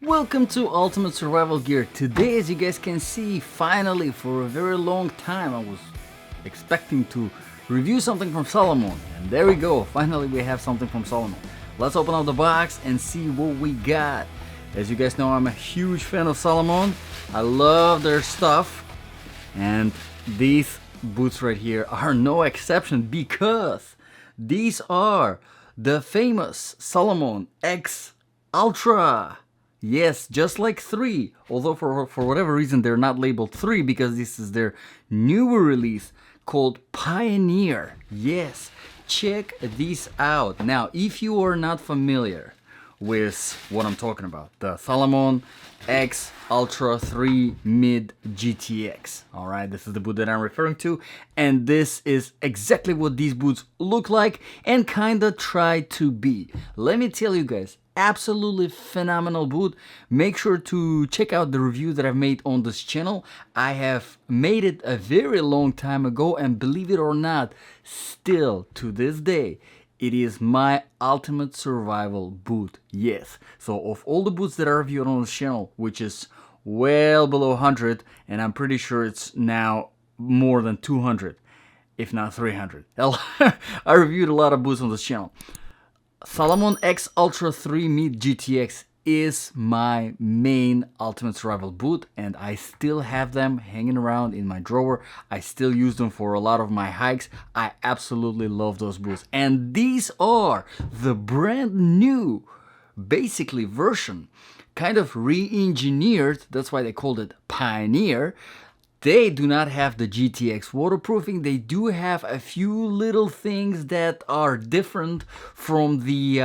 Welcome to Ultimate Survival Gear. Today, as you guys can see, finally, for a very long time, I was expecting to review something from Salomon. And there we go, finally we have something from Salomon. Let's open up the box and see what we got. As you guys know, I'm a huge fan of Salomon. I love their stuff. And these boots right here are no exception because these are the famous Salomon X Ultra. Yes, just like 3, although for whatever reason they're not labeled 3 because this is their newer release called Pioneer. Yes, check these out. Now, if you are not familiar with what I'm talking about, the Salomon X Ultra 3 Mid GTX. Alright, this is the boot that I'm referring to, and this is exactly what these boots look like and kinda try to be. Let me tell you guys, absolutely phenomenal boot. Make sure to check out the review that I've made on this channel. I have made it a very long time ago, and believe it or not, still to this day, it is my ultimate survival boot. Yes. So of all the boots that I reviewed on this channel, which is well below 100, and I'm pretty sure it's now more than 200, if not 300. I reviewed a lot of boots on this channel. Salomon X Ultra 3 Mid GTX is my main ultimate survival boot, and I still have them hanging around in my drawer. I still use them for a lot of my hikes. I absolutely love those boots, and these are the brand new basically version, kind of re-engineered. That's why they called it Pioneer. They do not have the GTX waterproofing. They do have a few little things that are different from the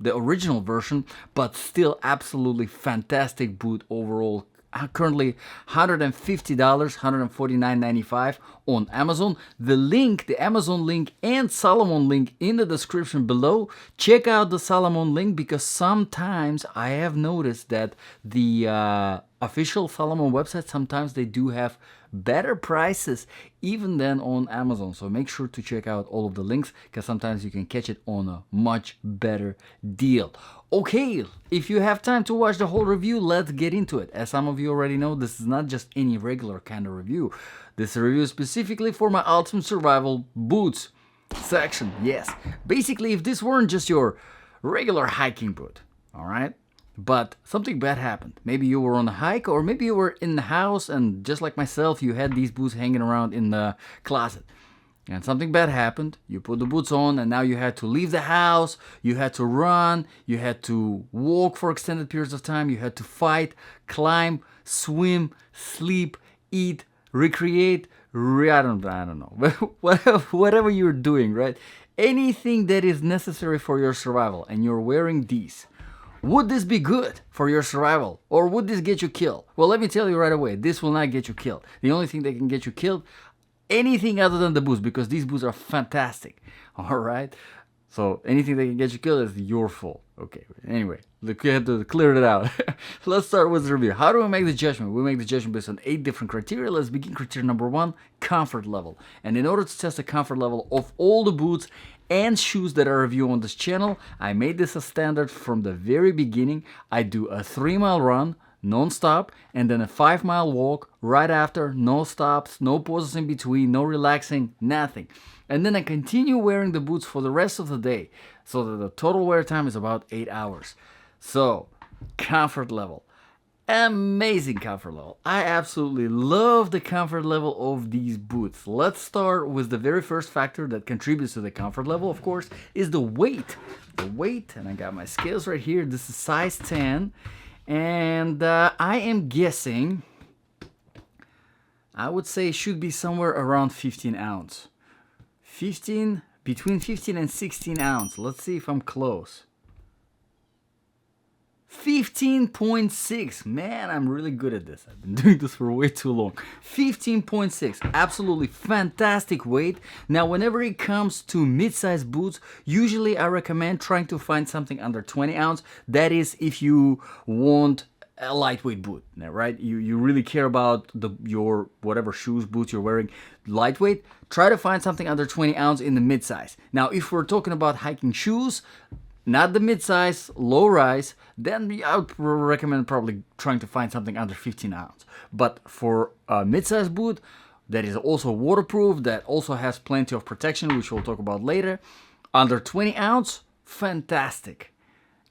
original version, but still absolutely fantastic boot overall. Currently $150, $149.95 on Amazon. The Amazon link and Salomon link in the description below. Check out the Salomon link because sometimes I have noticed that the official Salomon website, sometimes they do have better prices even than on Amazon. So make sure to check out all of the links because sometimes you can catch it on a much better deal. Okay, if you have time to watch the whole review, let's get into it. As some of you already know, this is not just any regular kind of review. This review is specifically for my Ultimate Survival Boots section. Yes, basically if this weren't just your regular hiking boot, alright? But something bad happened. Maybe you were on a hike, or maybe you were in the house and just like myself, you had these boots hanging around in the closet. And something bad happened. You put the boots on and now you had to leave the house, you had to run, you had to walk for extended periods of time, you had to fight, climb, swim, sleep, eat, recreate, I don't know, whatever you're doing, right? Anything that is necessary for your survival and you're wearing these. Would this be good for your survival, or would this get you killed? Well, let me tell you right away, this will not get you killed. The only thing that can get you killed, anything other than the boots, because these boots are fantastic. Alright? So anything that can get you killed is your fault. Okay, anyway, we have to clear it out. Let's start with the review. How do we make the judgment? We make the judgment based on 8 different criteria. Let's begin criteria number 1, comfort level. And in order to test the comfort level of all the boots and shoes that I review on this channel, I made this a standard from the very beginning. I do a 3-mile run non-stop and then a 5-mile walk right after, no stops, no pauses in between, no relaxing, nothing. And then I continue wearing the boots for the rest of the day so that the total wear time is about 8 hours. So, comfort level. Amazing comfort level. I absolutely love the comfort level of these boots. Let's start with the very first factor that contributes to the comfort level, of course, is the weight. The weight, and I got my scales right here. This is size 10, and I am guessing, I would say it should be somewhere around 15 ounce. Between 15 and 16 ounce. Let's see if I'm close. 15.6. Man, I'm really good at this. I've been doing this for way too long. 15.6. Absolutely fantastic weight. Now, whenever it comes to mid-size boots, usually I recommend trying to find something under 20 ounce. That is if you want a lightweight boot, right? You really care about your whatever shoes, boots you're wearing, lightweight. Try to find something under 20 ounce in the mid-size. Now, if we're talking about hiking shoes, not the mid-size, low-rise, then I would recommend probably trying to find something under 15 ounce. But for a mid-size boot that is also waterproof, that also has plenty of protection, which we'll talk about later, under 20 ounce, fantastic.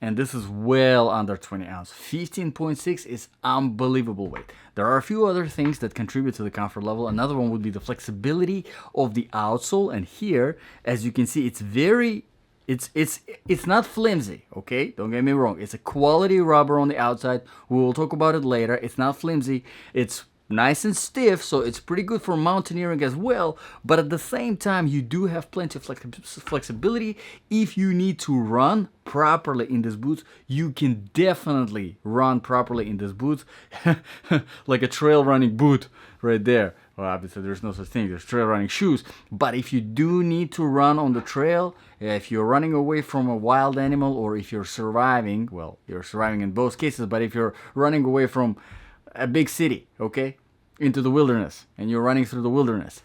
And this is well under 20 ounce. 15.6 is unbelievable weight. There are a few other things that contribute to the comfort level. Another one would be the flexibility of the outsole. And here, as you can see, it's very, it's not flimsy, okay? Don't get me wrong. It's a quality rubber on the outside. We will talk about it later. It's not flimsy. It's nice and stiff, so it's pretty good for mountaineering as well, but at the same time you do have plenty of flexibility. If you need to run properly in these boots, you can definitely run properly in these boots. Like a trail running boot right there. Well, obviously there's no such thing, there's trail running shoes, but if you do need to run on the trail, if you're running away from a wild animal, or if you're surviving, well, you're surviving in both cases, but if you're running away from a big city, okay, into the wilderness, and you're running through the wilderness,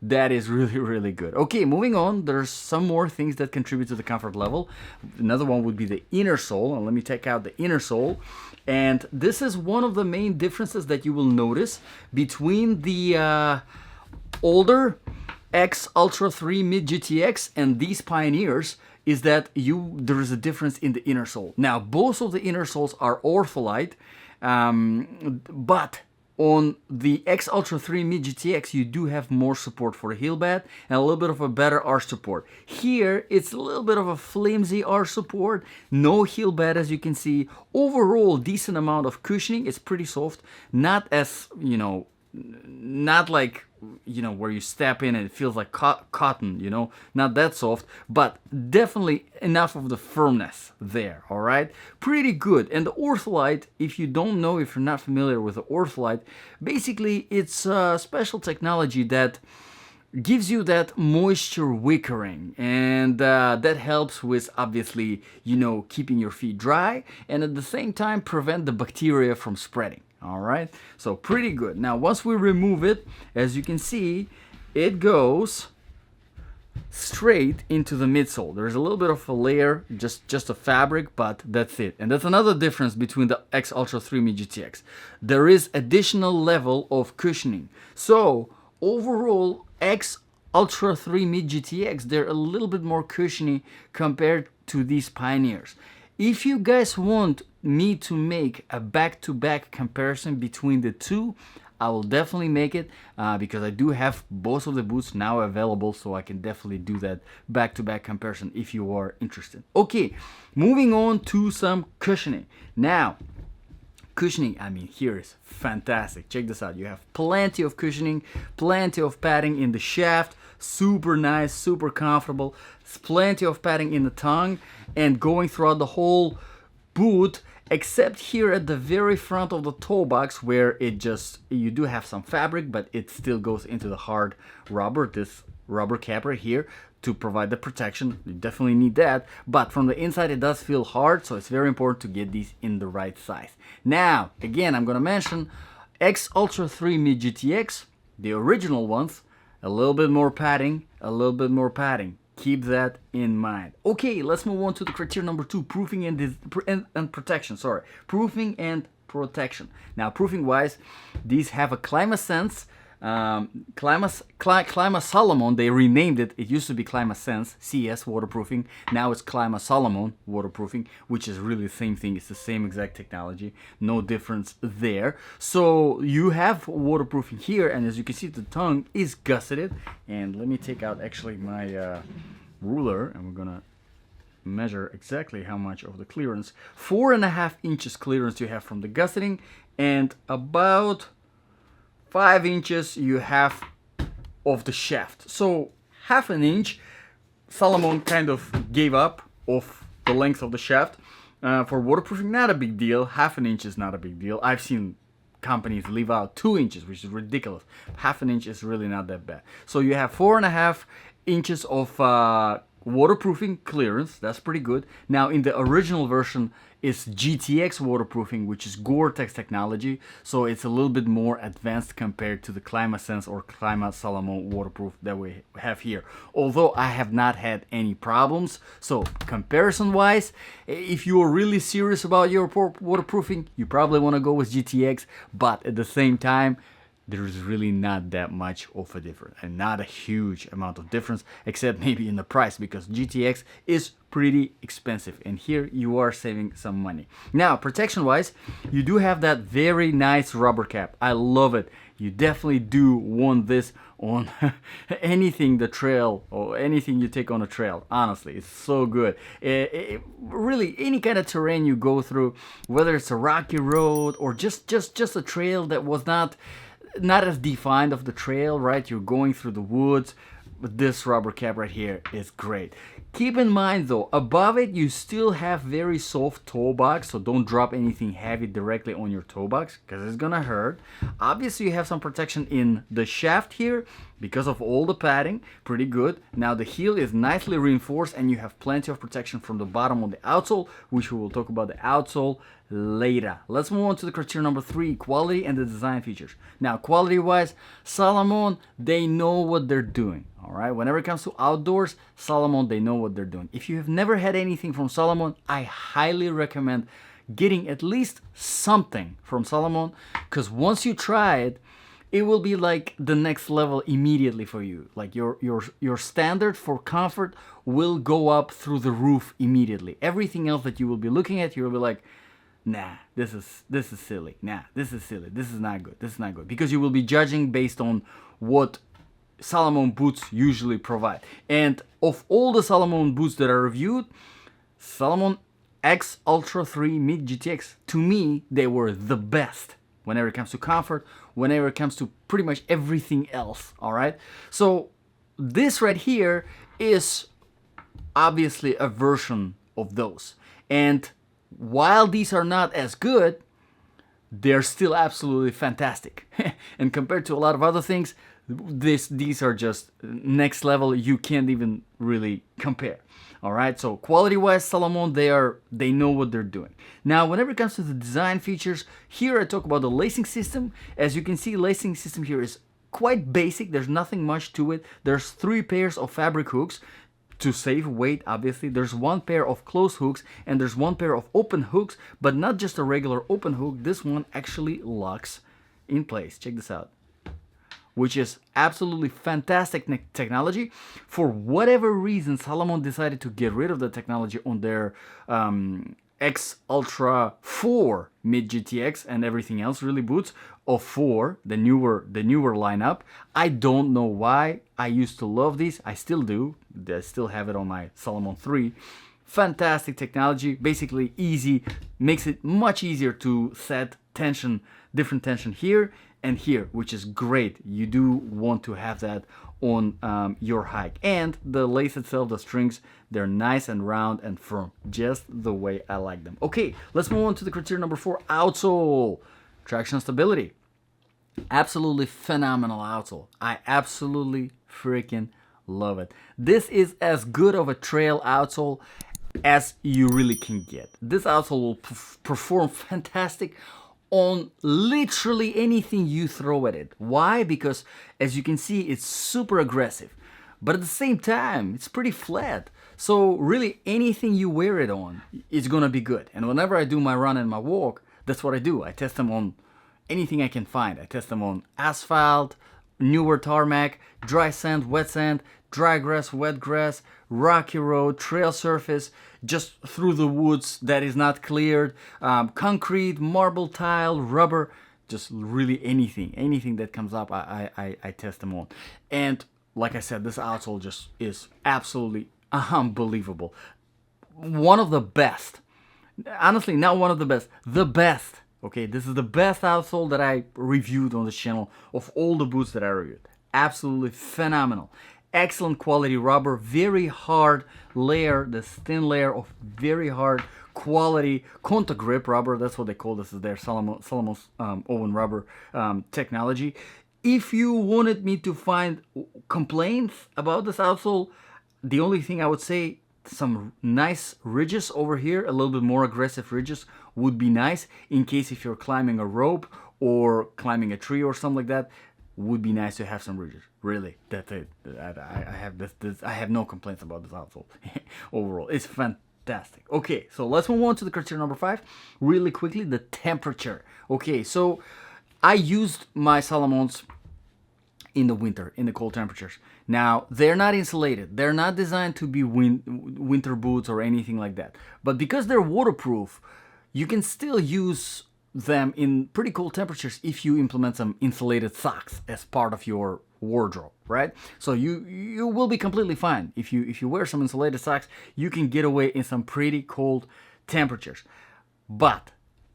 that is really, really good. Okay, moving on, there's some more things that contribute to the comfort level. Another one would be the inner sole, and let me take out the inner sole. And this is one of the main differences that you will notice between the older X Ultra 3 Mid GTX and these Pioneers, is that there is a difference in the inner sole. Now, both of the inner soles are ortholite, but on the X Ultra 3 Mid GTX, you do have more support for the heel bed and a little bit of a better arch support. Here, it's a little bit of a flimsy arch support, no heel bed as you can see. Overall, decent amount of cushioning. It's pretty soft, not as, not like, where you step in and it feels like cotton, not that soft, but definitely enough of the firmness there, all right? Pretty good. And the ortholite, if you don't know, if you're not familiar with the ortholite, basically it's a special technology that gives you that moisture wickering, and that helps with, obviously, keeping your feet dry, and at the same time prevent the bacteria from spreading. All right, so pretty good. Now, once we remove it, as you can see, it goes straight into the midsole. There's a little bit of a layer, just a fabric, but that's it. And that's another difference between the X Ultra 3 Mid GTX. There is additional level of cushioning. So overall, X Ultra 3 Mid GTX, they're a little bit more cushiony compared to these Pioneers. If you guys want me to make a back-to-back comparison between the two, I will definitely make it because I do have both of the boots now available, so I can definitely do that back-to-back comparison if you are interested. Okay, moving on to some cushioning. Now, cushioning, here is fantastic. Check this out. You have plenty of cushioning, plenty of padding in the shaft, super nice, super comfortable, plenty of padding in the tongue, and going throughout the whole boot, except here at the very front of the toe box, where you do have some fabric, but it still goes into the hard rubber, this rubber cap right here, to provide the protection. You definitely need that, but from the inside it does feel hard, so it's very important to get these in the right size. Now, again, I'm gonna mention X Ultra 3 Mid GTX, the original ones, a little bit more padding, Keep that in mind. Okay, let's move on to the criteria number 2, proofing and protection. Sorry, proofing and protection. Now, proofing wise, these have a ClimaSense, ClimaSalomon. They renamed it. It used to be ClimaSense CS waterproofing. Now it's ClimaSalomon waterproofing, which is really the same thing. It's the same exact technology. No difference there. So you have waterproofing here, and as you can see, the tongue is gusseted. And let me take out actually my ruler, and we're gonna measure exactly how much of the clearance. 4.5 inches clearance you have from the gusseting, and about 5 inches you have of the shaft. So half an inch, Salomon kind of gave up of the length of the shaft. For waterproofing, not a big deal. Half an inch is not a big deal. I've seen companies leave out 2 inches, which is ridiculous. Half an inch is really not that bad. So you have 4.5 inches of waterproofing clearance. That's pretty good. Now, in the original version, is GTX waterproofing, which is Gore-Tex technology, so it's a little bit more advanced compared to the ClimaSense or ClimaSalomon Waterproof that we have here. Although I have not had any problems, so comparison-wise, if you are really serious about your waterproofing, you probably want to go with GTX, but at the same time, there's really not that much of a difference, and not a huge amount of difference, except maybe in the price, because GTX is pretty expensive, and here you are saving some money. Now, protection wise, you do have that very nice rubber cap. I love it. You definitely do want this on anything the trail or anything you take on a trail. Honestly, it's so good. Really, any kind of terrain you go through, whether it's a rocky road or just a trail that was not as defined of the trail, right? You're going through the woods. This rubber cap right here is great. Keep in mind though, above it you still have very soft toe box, so don't drop anything heavy directly on your toe box because it's gonna hurt. Obviously you have some protection in the shaft here because of all the padding, pretty good. Now the heel is nicely reinforced and you have plenty of protection from the bottom on the outsole, which we will talk about the outsole later. Let's move on to the criteria number 3, quality and the design features. Now quality wise, Salomon, they know what they're doing. All right, whenever it comes to outdoors, Salomon, they know what they're doing. If you have never had anything from Salomon, I highly recommend getting at least something from Salomon, because once you try it, it will be like the next level immediately for you. Like your standard for comfort will go up through the roof immediately. Everything else that you will be looking at, you will be like, nah, this is silly. Nah, this is silly. This is not good. This is not good. Because you will be judging based on what Salomon boots usually provide. And of all the Salomon boots that are reviewed, Salomon X Ultra 3 Mid GTX, to me, they were the best whenever it comes to comfort, whenever it comes to pretty much everything else, all right? So this right here is obviously a version of those. And while these are not as good, they're still absolutely fantastic. And compared to a lot of other things, these are just next level. You can't even really compare. All right, so quality-wise, Salomon, they know what they're doing. Now, whenever it comes to the design features, here I talk about the lacing system. As you can see, lacing system here is quite basic. There's nothing much to it. There's 3 pairs of fabric hooks to save weight, obviously. There's 1 pair of closed hooks and there's 1 pair of open hooks, but not just a regular open hook. This one actually locks in place. Check this out, which is absolutely fantastic technology. For whatever reason, Salomon decided to get rid of the technology on their X Ultra 4 Mid GTX and everything else really boots of 4, the newer lineup. I don't know why. I used to love these. I still do. I still have it on my Salomon 3. Fantastic technology, basically easy, makes it much easier to set tension, different tension here and here, which is great. You do want to have that on your hike. And the lace itself, the strings, they're nice and round and firm, just the way I like them. Okay, let's move on to the criteria number 4, outsole. Traction stability. Absolutely phenomenal outsole. I absolutely freaking love it. This is as good of a trail outsole as you really can get. This outsole will perform fantastic on literally anything you throw at it. Why? Because as you can see, it's super aggressive, but at the same time, it's pretty flat. So really anything you wear it on, it's gonna be good. And whenever I do my run and my walk, that's what I do. I test them on anything I can find. I test them on asphalt, newer tarmac, dry sand, wet sand, dry grass, wet grass, rocky road, trail surface, just through the woods that is not cleared, concrete, marble tile, rubber, just really anything that comes up, I test them on. And like I said, this outsole just is absolutely unbelievable. One of the best. Honestly, not one of the best, the best. Okay, this is the best outsole that I reviewed on the channel of all the boots that I reviewed. Absolutely phenomenal. Excellent quality rubber, very hard layer, this thin layer of very hard quality Contagrip rubber. That's what they call this, is their Salomon's own rubber technology. If you wanted me to find complaints about this outsole, the only thing I would say, some nice ridges over here, a little bit more aggressive ridges would be nice in case if you're climbing a rope or climbing a tree or something like that. Would be nice to have some ridges. Really, that's it. I have no complaints about this outsole. Overall, it's fantastic. Okay, so let's move on to the criteria number 5 really quickly. The temperature. Okay, so I used my Salomons in the winter, in the cold temperatures. Now, they're not insulated. They're not designed to be winter boots or anything like that. But because they're waterproof, you can still use them in pretty cold temperatures if you implement some insulated socks as part of your wardrobe, right? So you will be completely fine. If you wear some insulated socks, you can get away in some pretty cold temperatures. But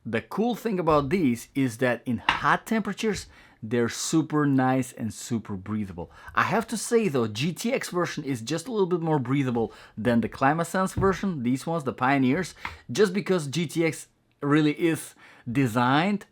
the cool thing about these is that in hot temperatures, they're super nice and super breathable. I have to say though, GTX version is just a little bit more breathable than the ClimaSense version, these ones, the Pioneers, just because GTX really is designed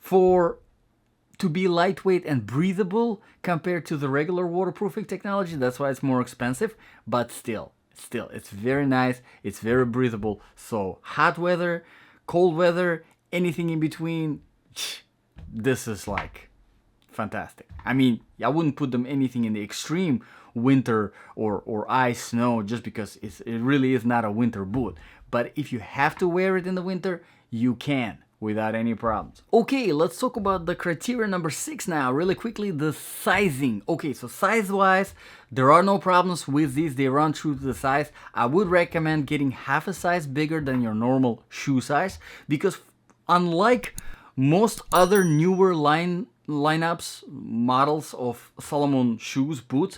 to be lightweight and breathable compared to the regular waterproofing technology. That's why it's more expensive, but still it's very nice, it's very breathable. So hot weather, cold weather, anything in between, this is like fantastic. I mean, I wouldn't put them anything in the extreme winter or ice, snow, just because it really is not a winter boot. But if you have to wear it in the winter, you can without any problems. Okay, let's talk about the criteria number 6 now, really quickly, the sizing. Okay, so size-wise, there are no problems with these. They run true to the size. I would recommend getting half a size bigger than your normal shoe size, because unlike most other newer lineups, models of Salomon shoes, boots,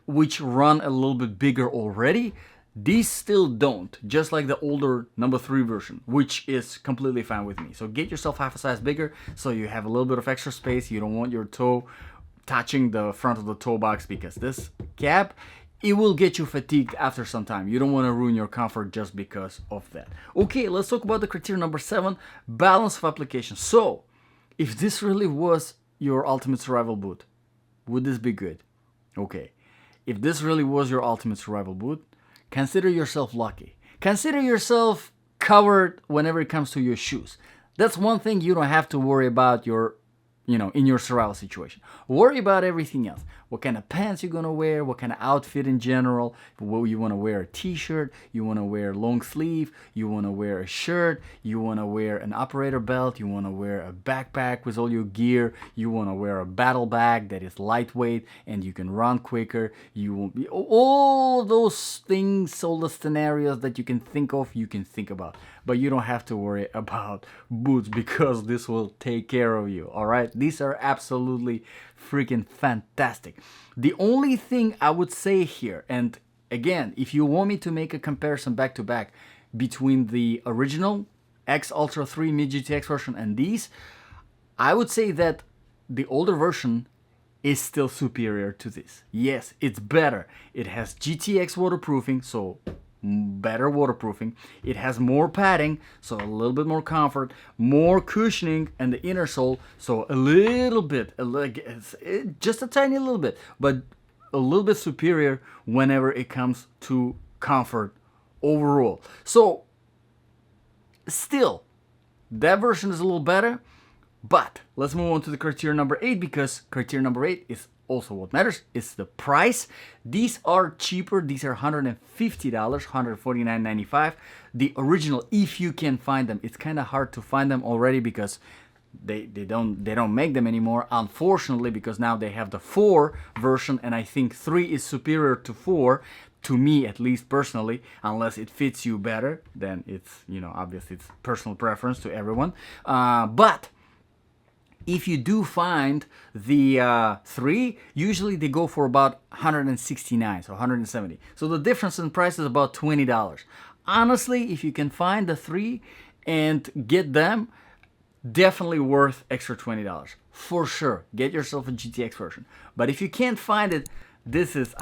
which run a little bit bigger already, these still don't, just like the older number 3 version, which is completely fine with me. So get yourself half a size bigger so you have a little bit of extra space. You don't want your toe touching the front of the toe box, because this cap, it will get you fatigued after some time. You don't want to ruin your comfort just because of that. Okay, let's talk about the criteria number 7, balance of application. So if this really was your ultimate survival boot, would this be good? Okay, if this really was your ultimate survival boot, consider yourself lucky. Consider yourself covered whenever it comes to your shoes. That's one thing you don't have to worry about in your survival situation. Worry about everything else. What kind of pants you're gonna wear, what kind of outfit in general. You wanna wear a t-shirt, you wanna wear long sleeve, you wanna wear a shirt, you wanna wear an operator belt, you wanna wear a backpack with all your gear, you wanna wear a battle bag that is lightweight and you can run quicker. You won't be all those things, all the scenarios that you can think of, you can think about. But you don't have to worry about boots, because this will take care of you, all right? These are absolutely freaking fantastic. The only thing I would say here, and again, if you want me to make a comparison back to back between the original X Ultra 3 Mid GTX version and these, I would say that the older version is still superior to this. Yes, it's better. It has GTX waterproofing, so better waterproofing. It has more padding, so a little bit more comfort, more cushioning, and the inner sole, so a little bit, just a tiny little bit, but a little bit superior whenever it comes to comfort overall. So still, that version is a little better, but let's move on to the criteria number 8, because criteria number 8 is also what matters. Is the price. These are cheaper. These are $150, $149.95. The original, if you can find them, it's kind of hard to find them already because they don't make them anymore, unfortunately, because now they have the 4 version, and I think 3 is superior to 4, to me at least personally, unless it fits you better. Then it's, obviously it's personal preference to everyone. But if you do find the 3, usually they go for about $169, so $170. So the difference in price is about $20. Honestly, if you can find the 3 and get them, definitely worth extra $20. For sure, get yourself a GTX version. But if you can't find it, this is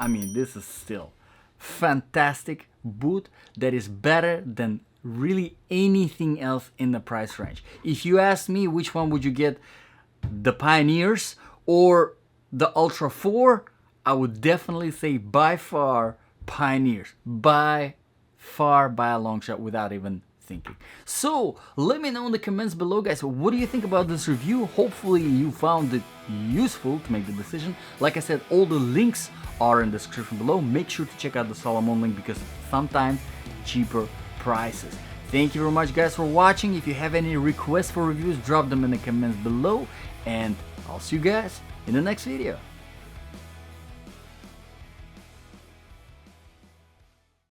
still fantastic boot that is better than really anything else in the price range. If you ask me which one would you get, the Pioneers or the Ultra 4, I would definitely say by far pioneers by far, by a long shot, without even thinking. So let me know in the comments below, guys, what do you think about this review? Hopefully you found it useful to make the decision. Like I said, all the links are in the description below. Make sure to check out the Salomon link because sometimes cheaper prices. Thank you very much, guys, for watching. If you have any requests for reviews, drop them in the comments below, and I'll see you guys in the next video.